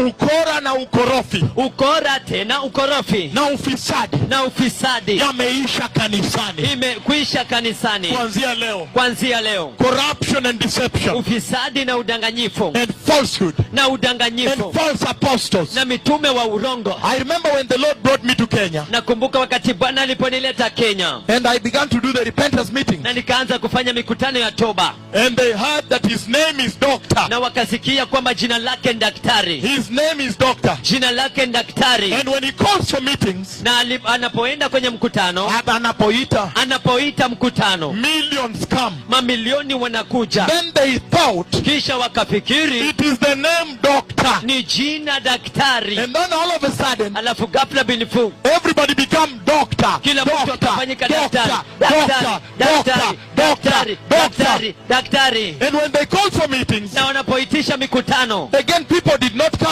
ukora na ukorofi, ukora tena ukorofi na ufisadi yameisha kanisani. Imekwisha kanisani kuanzia leo. Corruption and deception, ufisadi na udanganyifu, and falsehood, na udanganyifu, and false apostles, na mitume wa urongo. I remember when the Lord brought me to Kenya. Nakumbuka wakati Bwana aliponileta Kenya, and I began to do the repentance meeting, na nikaanza kufanya mikutano ya toba. And they heard that his name is Doctor. Na wakasikia kwamba jina lake daktari. His name is Doctor. Jina lake daktari. And when he calls for meetings, na anapoenda kwenye mkutano, anapoita mkutano, millions come. Mamilioni wanakuja. Then they thought, kisha wakafikiri, it is the name Doctor. Ni jina daktari. And then all of a sudden, alafu ghafla binifu, everybody become Doctor. Kila mtu akafanyika daktari. And when they called for meetings, na wanapoitisha mikutano, again people did not come.